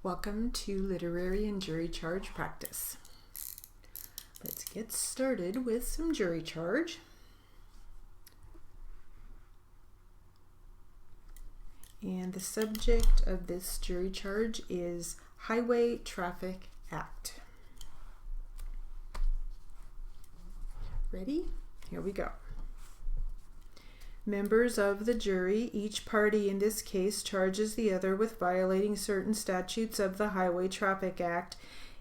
Welcome to Literary and Jury Charge Practice. Let's get started with some jury charge. And the subject of this jury charge is Highway Traffic Act. Ready? Here we go. Members of the jury, each party in this case charges the other with violating certain statutes of the Highway Traffic Act.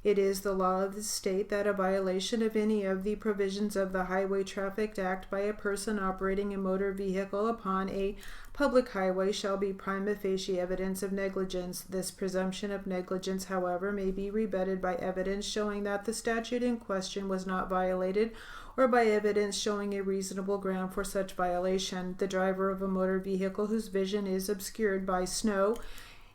It is the law of the state that a violation of any of the provisions of the Highway Traffic Act by a person operating a motor vehicle upon a public highway shall be prima facie evidence of negligence. This presumption of negligence, however, may be rebutted by evidence showing that the statute in question was not violated, or by evidence showing a reasonable ground for such violation. The driver of a motor vehicle whose vision is obscured by snow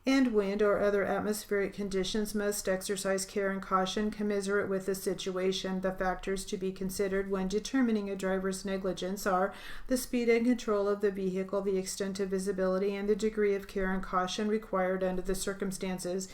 and wind or other atmospheric conditions must exercise care and caution commensurate with the situation. The factors to be considered when determining a driver's negligence are the speed and control of the vehicle, the extent of visibility, and the degree of care and caution required under the circumstances.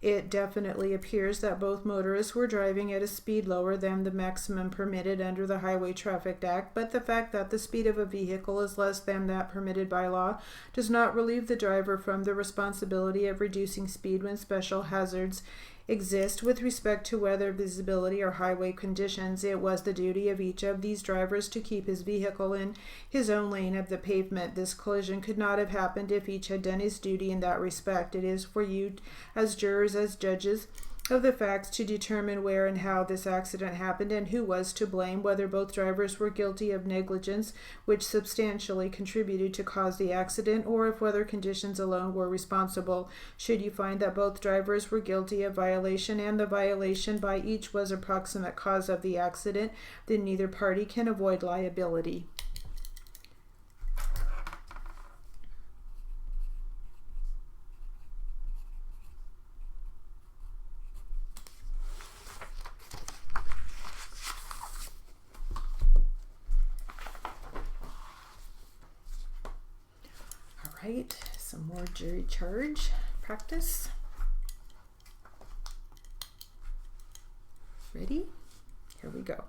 It definitely appears that both motorists were driving at a speed lower than the maximum permitted under the Highway Traffic Act, but the fact that the speed of a vehicle is less than that permitted by law does not relieve the driver from the responsibility of reducing speed when special hazards exist with respect to weather, visibility, or highway conditions. It was the duty of each of these drivers to keep his vehicle in his own lane of the pavement. This collision could not have happened if each had done his duty in that respect. It is for you as jurors, as judges of the facts, to determine where and how this accident happened and who was to blame, whether both drivers were guilty of negligence which substantially contributed to cause the accident, or if weather conditions alone were responsible. Should you find that both drivers were guilty of violation and the violation by each was a proximate cause of the accident, then neither party can avoid liability. Right, some more jury charge practice. Ready? Here we go.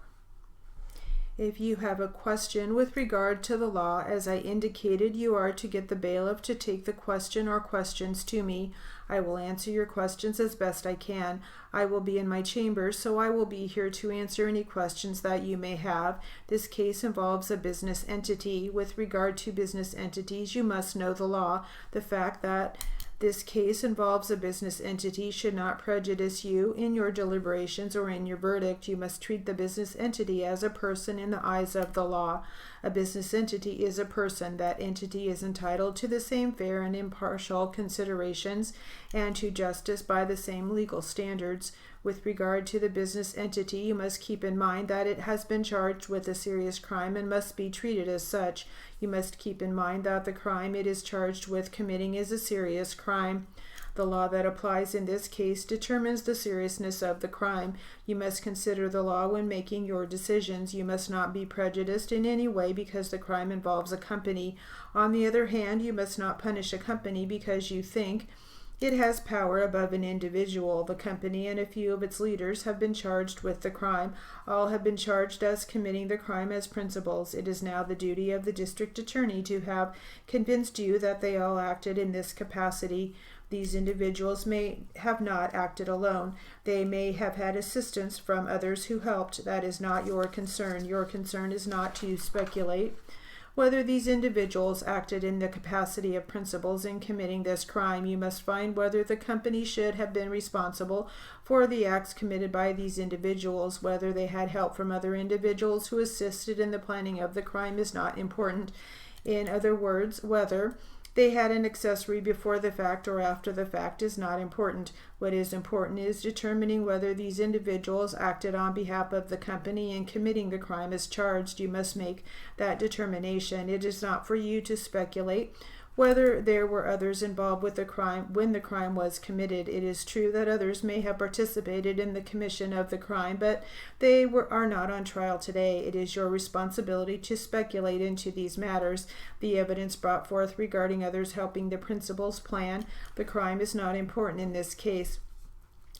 If you have a question with regard to the law, as I indicated, you are to get the bailiff to take the question or questions to me. I will answer your questions as best I can. I will be in my chambers, so I will be here to answer any questions that you may have. This case involves a business entity. With regard to business entities, you must know the law. The fact that this case involves a business entity should not prejudice you in your deliberations or in your verdict. You must treat the business entity as a person in the eyes of the law. A business entity is a person. That entity is entitled to the same fair and impartial considerations and to justice by the same legal standards. With regard to the business entity, you must keep in mind that it has been charged with a serious crime and must be treated as such. You must keep in mind that the crime it is charged with committing is a serious crime. The law that applies in this case determines the seriousness of the crime. You must consider the law when making your decisions. You must not be prejudiced in any way because the crime involves a company. On the other hand, you must not punish a company because you think it has power above an individual. The company and a few of its leaders have been charged with the crime. All have been charged as committing the crime as principals. It is now the duty of the district attorney to have convinced you that they all acted in this capacity. These individuals may have not acted alone. They may have had assistance from others who helped. That is not your concern. Your concern is not to speculate whether these individuals acted in the capacity of principals in committing this crime. You must find whether the company should have been responsible for the acts committed by these individuals. Whether they had help from other individuals who assisted in the planning of the crime is not important. In other words, whether they had an accessory before the fact or after the fact is not important. What is important is determining whether these individuals acted on behalf of the company in committing the crime as charged. You must make that determination. It is not for you to speculate whether there were others involved with the crime when the crime was committed. It is true that others may have participated in the commission of the crime, but they are not on trial today. It is your responsibility to speculate into these matters. The evidence brought forth regarding others helping the principal's plan the crime is not important in this case.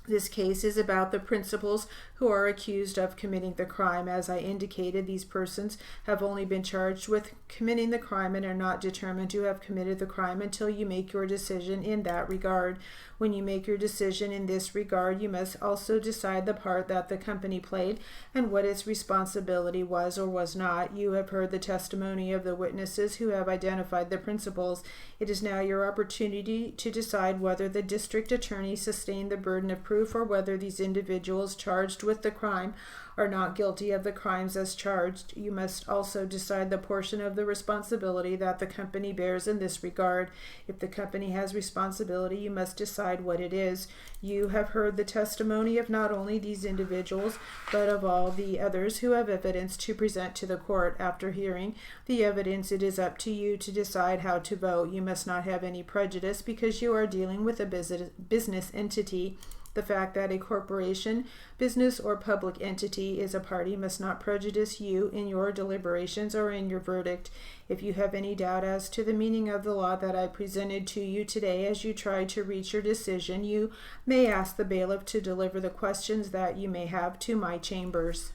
This case is about the principals who are accused of committing the crime. As I indicated, these persons have only been charged with committing the crime and are not determined to have committed the crime until you make your decision in that regard. When you make your decision in this regard, you must also decide the part that the company played and what its responsibility was or was not. You have heard the testimony of the witnesses who have identified the principals. It is now your opportunity to decide whether the district attorney sustained the burden of proof or whether these individuals charged with the crime are not guilty of the crimes as charged. You must also decide the portion of the responsibility that the company bears in this regard. If the company has responsibility, you must decide what it is. You have heard the testimony of not only these individuals, but of all the others who have evidence to present to the court. After hearing the evidence, it is up to you to decide how to vote. You must not have any prejudice because you are dealing with a business entity. The fact that a corporation, business, or public entity is a party must not prejudice you in your deliberations or in your verdict. If you have any doubt as to the meaning of the law that I presented to you today as you try to reach your decision, you may ask the bailiff to deliver the questions that you may have to my chambers.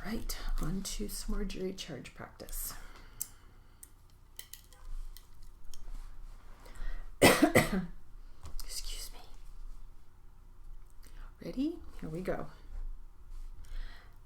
Right, on to some more jury charge practice. Excuse me. Ready? Here we go.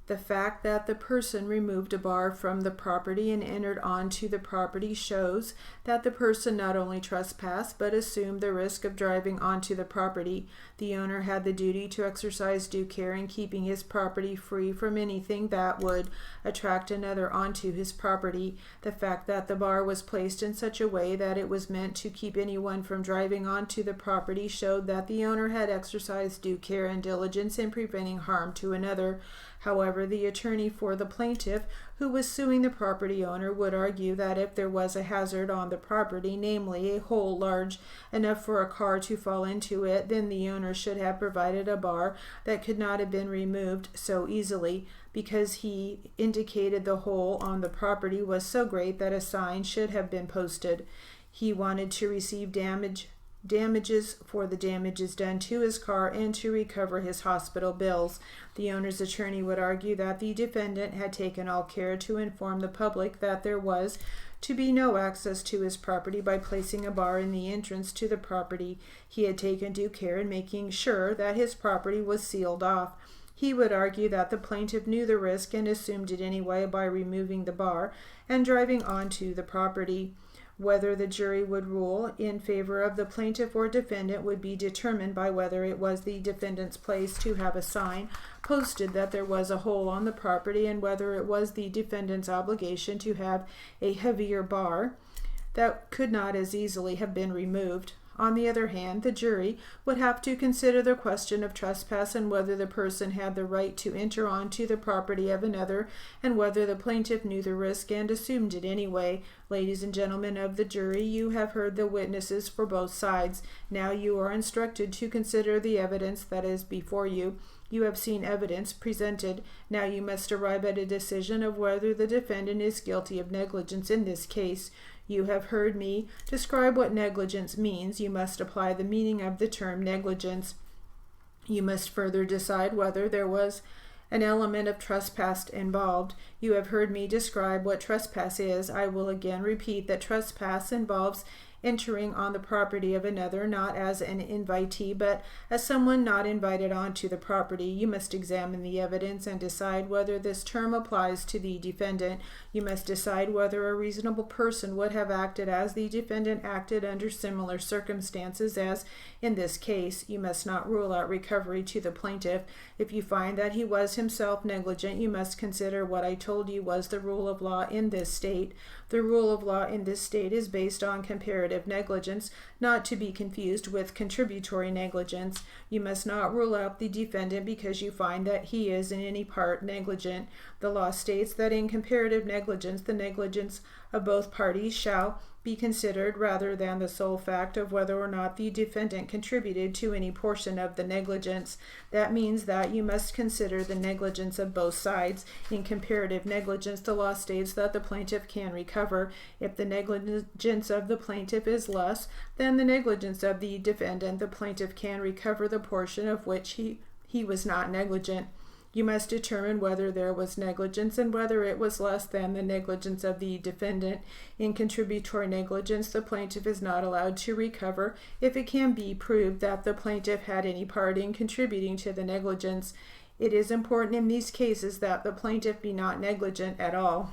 The fact that the person removed a bar from the property and entered onto the property shows that the person not only trespassed but assumed the risk of driving onto the property. The owner had the duty to exercise due care in keeping his property free from anything that would attract another onto his property. The fact that the bar was placed in such a way that it was meant to keep anyone from driving onto the property showed that the owner had exercised due care and diligence in preventing harm to another. However, the attorney for the plaintiff, who was suing the property owner, would argue that if there was a hazard on the property, namely a hole large enough for a car to fall into it, then the owner should have provided a bar that could not have been removed so easily, because he indicated the hole on the property was so great that a sign should have been posted. He wanted to receive damages for the damages done to his car and to recover his hospital bills. The owner's attorney would argue that the defendant had taken all care to inform the public that there was to be no access to his property by placing a bar in the entrance to the property. He had taken due care in making sure that his property was sealed off. He would argue that the plaintiff knew the risk and assumed it anyway by removing the bar and driving onto the property. Whether the jury would rule in favor of the plaintiff or defendant would be determined by whether it was the defendant's place to have a sign posted that there was a hole on the property and whether it was the defendant's obligation to have a heavier bar that could not as easily have been removed. On the other hand, the jury would have to consider the question of trespass and whether the person had the right to enter onto the property of another and whether the plaintiff knew the risk and assumed it anyway. Ladies and gentlemen of the jury, you have heard the witnesses for both sides. Now you are instructed to consider the evidence that is before you. You have seen evidence presented. Now you must arrive at a decision of whether the defendant is guilty of negligence in this case. You have heard me describe what negligence means. You must apply the meaning of the term negligence. You must further decide whether there was an element of trespass involved. You have heard me describe what trespass is. I will again repeat that trespass involves entering on the property of another, not as an invitee, but as someone not invited onto the property. You must examine the evidence and decide whether this term applies to the defendant. You must decide whether a reasonable person would have acted as the defendant acted under similar circumstances as in this case. You must not rule out recovery to the plaintiff. If you find that he was himself negligent, you must consider what I told you was the rule of law in this state. The rule of law in this state is based on comparative negligence, not to be confused with contributory negligence. You must not rule out the defendant because you find that he is in any part negligent. The law states that in comparative negligence, the negligence of both parties shall be considered rather than the sole fact of whether or not the defendant contributed to any portion of the negligence. That means that you must consider the negligence of both sides. In comparative negligence, the law states that the plaintiff can recover if the negligence of the plaintiff is less than the negligence of the defendant. The plaintiff can recover the portion of which he was not negligent. You must determine whether there was negligence and whether it was less than the negligence of the defendant. In contributory negligence, the plaintiff is not allowed to recover if it can be proved that the plaintiff had any part in contributing to the negligence. It is important in these cases that the plaintiff be not negligent at all.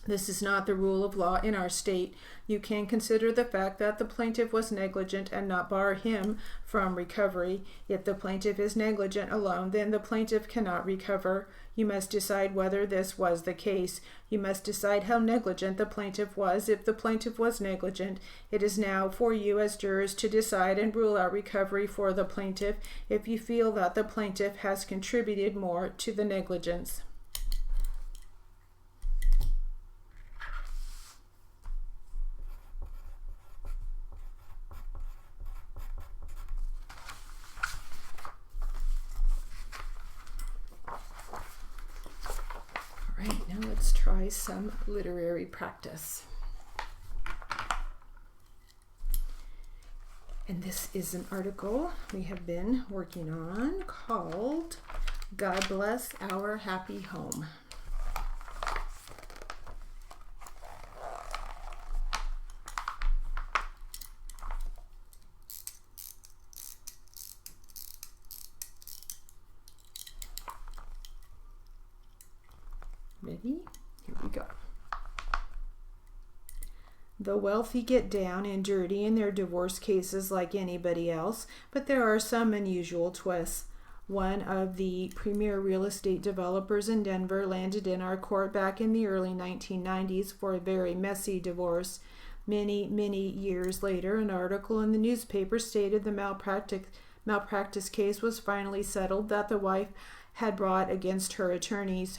This is not the rule of law in our state. You can consider the fact that the plaintiff was negligent and not bar him from recovery. If the plaintiff is negligent alone, then the plaintiff cannot recover. You must decide whether this was the case. You must decide how negligent the plaintiff was. If the plaintiff was negligent, it is now for you as jurors to decide and rule out recovery for the plaintiff if you feel that the plaintiff has contributed more to the negligence. Now let's try some literary practice. And this is an article we have been working on called God Bless Our Happy Home. Ready? Here we go. The wealthy get down and dirty in their divorce cases like anybody else, but there are some unusual twists. One of the premier real estate developers in Denver landed in our court back in the early 1990s for a very messy divorce. Many years later, an article in the newspaper stated the malpractice case was finally settled that the wife had brought against her attorneys.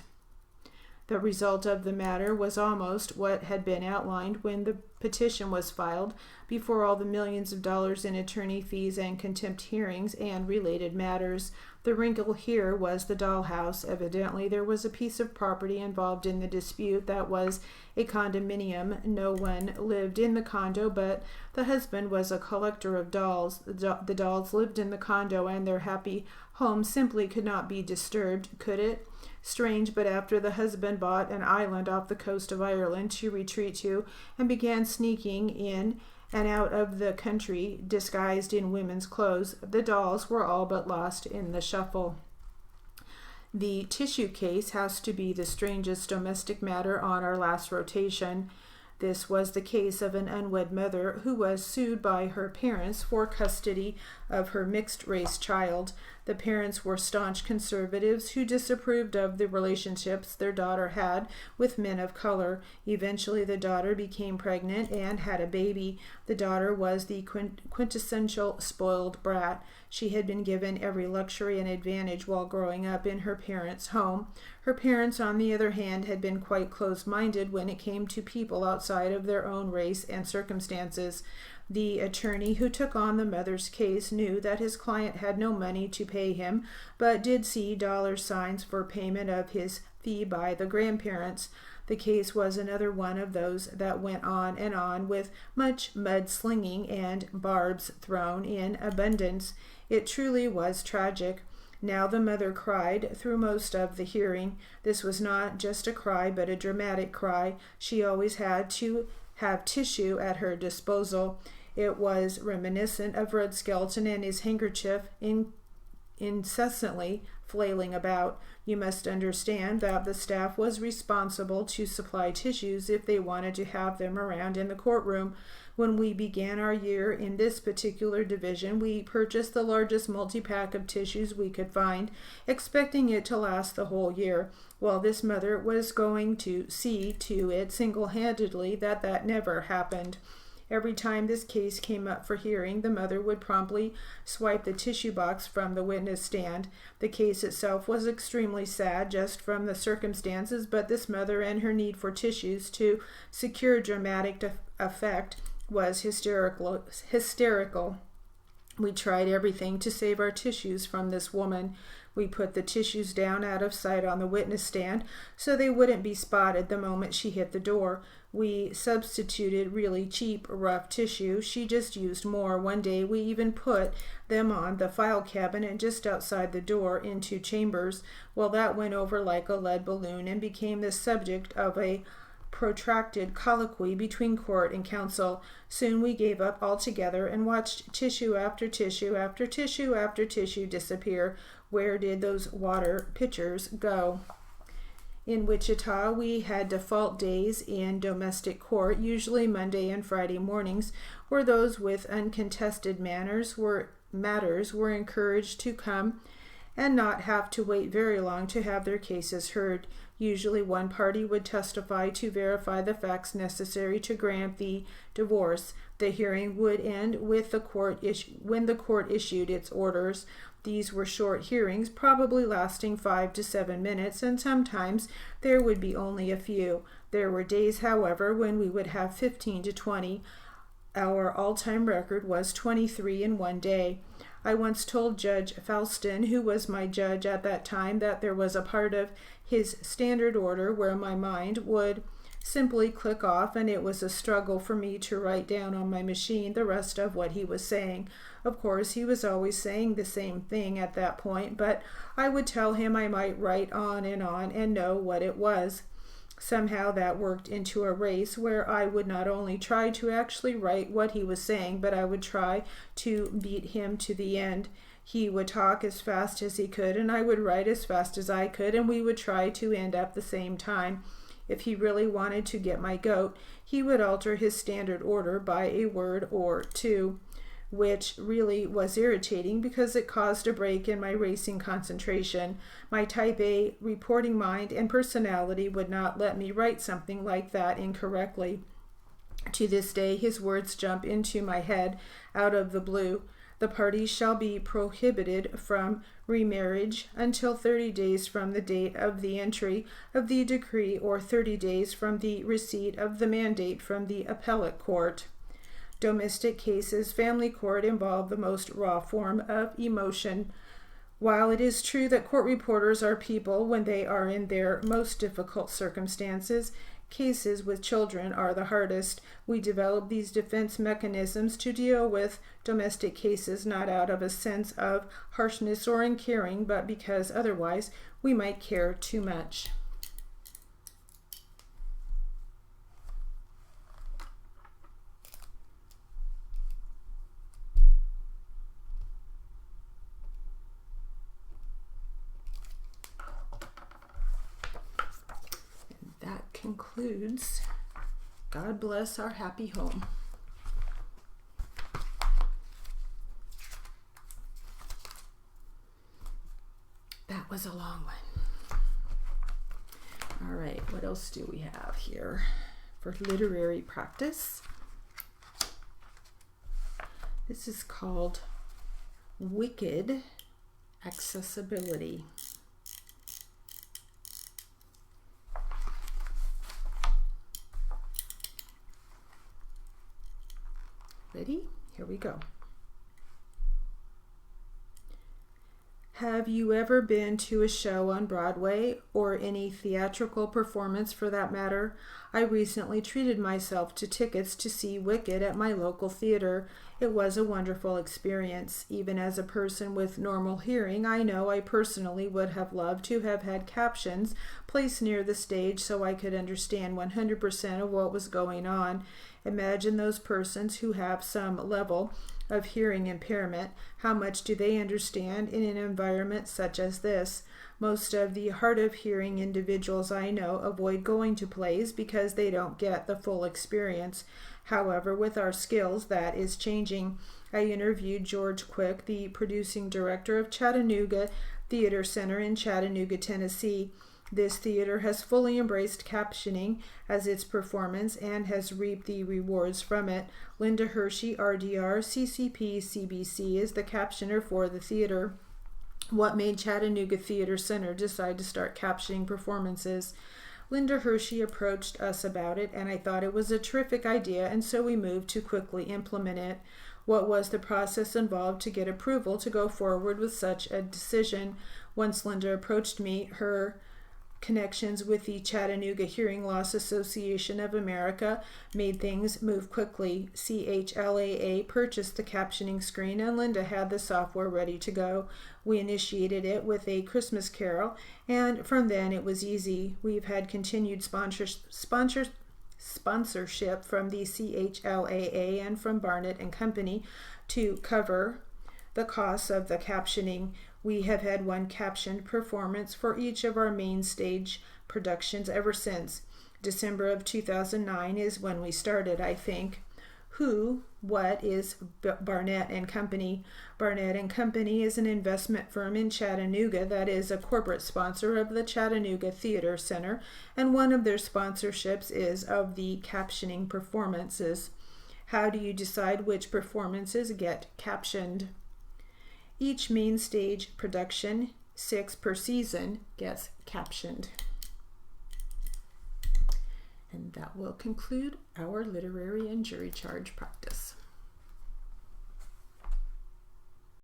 The result of the matter was almost what had been outlined when the petition was filed, before all the millions of dollars in attorney fees and contempt hearings and related matters. The wrinkle here was the dollhouse. Evidently, there was a piece of property involved in the dispute that was a condominium. No one lived in the condo, but the husband was a collector of dolls. The dolls lived in the condo, and their happy home simply could not be disturbed, could it? Strange, but after the husband bought an island off the coast of Ireland to retreat to and began sneaking in and out of the country disguised in women's clothes, the dolls were all but lost in the shuffle. The tissue case has to be the strangest domestic matter on our last rotation. This was the case of an unwed mother who was sued by her parents for custody of her mixed-race child. The parents were staunch conservatives who disapproved of the relationships their daughter had with men of color. Eventually, the daughter became pregnant and had a baby. The daughter was the quintessential spoiled brat. She had been given every luxury and advantage while growing up in her parents' home. Her parents, on the other hand, had been quite close-minded when it came to people outside of their own race and circumstances. The attorney who took on the mother's case knew that his client had no money to pay him, but did see dollar signs for payment of his fee by the grandparents. The case was another one of those that went on and on, with much mudslinging and barbs thrown in abundance. It truly was tragic. Now the mother cried through most of the hearing. This was not just a cry, but a dramatic cry. She always had to have tissue at her disposal. It was reminiscent of Red Skelton and his handkerchief incessantly flailing about. You must understand that the staff was responsible to supply tissues if they wanted to have them around in the courtroom. When we began our year in this particular division, we purchased the largest multi-pack of tissues we could find, expecting it to last the whole year. Well, this mother was going to see to it single-handedly that never happened. Every time this case came up for hearing, the mother would promptly swipe the tissue box from the witness stand. The case itself was extremely sad just from the circumstances, but this mother and her need for tissues to secure dramatic effect was hysterical. We tried everything to save our tissues from this woman. We put the tissues down out of sight on the witness stand so they wouldn't be spotted the moment she hit the door. We substituted really cheap, rough tissue. She just used more. One day we even put them on the file cabinet just outside the door in 2 chambers. Well, that went over like a lead balloon and became the subject of a protracted colloquy between court and counsel. Soon we gave up altogether and watched tissue after tissue after tissue after tissue disappear. Where did those water pitchers go? In Wichita, we had default days in domestic court, usually Monday and Friday mornings, where those with uncontested matters were encouraged to come and not have to wait very long to have their cases heard. Usually one party would testify to verify the facts necessary to grant the divorce. The hearing would end with when the court issued its orders. These were short hearings, probably lasting 5 to 7 minutes, and sometimes there would be only a few. There were days, however, when we would have 15 to 20. Our all-time record was 23 in one day. I once told Judge Falston, who was my judge at that time, that there was a part of his standard order where my mind would simply click off, and it was a struggle for me to write down on my machine the rest of what he was saying. Of course, he was always saying the same thing at that point, but I would tell him I might write on and know what it was. Somehow that worked into a race where I would not only try to actually write what he was saying, but I would try to beat him to the end. He would talk as fast as he could, and I would write as fast as I could, and we would try to end at the same time. If he really wanted to get my goat, he would alter his standard order by a word or two, which really was irritating because it caused a break in my racing concentration. My type A reporting mind and personality would not let me write something like that incorrectly. To this day, his words jump into my head out of the blue. The parties shall be prohibited from remarriage until 30 days from the date of the entry of the decree or 30 days from the receipt of the mandate from the appellate court. Domestic cases, family court, involve the most raw form of emotion. While it is true that court reporters are people when they are in their most difficult circumstances, cases with children are the hardest. We develop these defense mechanisms to deal with domestic cases not out of a sense of harshness or uncaring, but because otherwise we might care too much. That concludes God Bless Our Happy Home. That was a long one. All right, what else do we have here for literary practice? This is called Wicked Accessibility. Ready? Here we go. Have you ever been to a show on Broadway, or any theatrical performance for that matter? I recently treated myself to tickets to see Wicked at my local theater. It was a wonderful experience. Even as a person with normal hearing, I know I personally would have loved to have had captions placed near the stage so I could understand 100% of what was going on. Imagine those persons who have some level of hearing impairment. How much do they understand in an environment such as this? Most of the hard of hearing individuals I know avoid going to plays because they don't get the full experience. However, with our skills, that is changing. I interviewed George Quick, the producing director of Chattanooga Theater Center in Chattanooga, Tennessee. This theater has fully embraced captioning as its performance and has reaped the rewards from it. Linda Hershey, RDR, CCP, CBC, is the captioner for the theater. What made Chattanooga Theater Center decide to start captioning performances? Linda Hershey approached us about it, and I thought it was a terrific idea, and so we moved to quickly implement it. What was the process involved to get approval to go forward with such a decision? Once Linda approached me, her connections with the Chattanooga Hearing Loss Association of America made things move quickly. CHLAA purchased the captioning screen, and Linda had the software ready to go. We initiated it with A Christmas Carol, and from then it was easy. We've had continued sponsorship from the CHLAA and from Barnett and Company to cover the costs of the captioning. We have had one captioned performance for each of our main stage productions ever since. December of 2009 is when we started, I think. What is Barnett and Company? Barnett and Company is an investment firm in Chattanooga that is a corporate sponsor of the Chattanooga Theater Center, and one of their sponsorships is of the captioning performances. How do you decide which performances get captioned? Each main stage production, 6 per season, gets captioned. And that will conclude our literary and jury charge practice.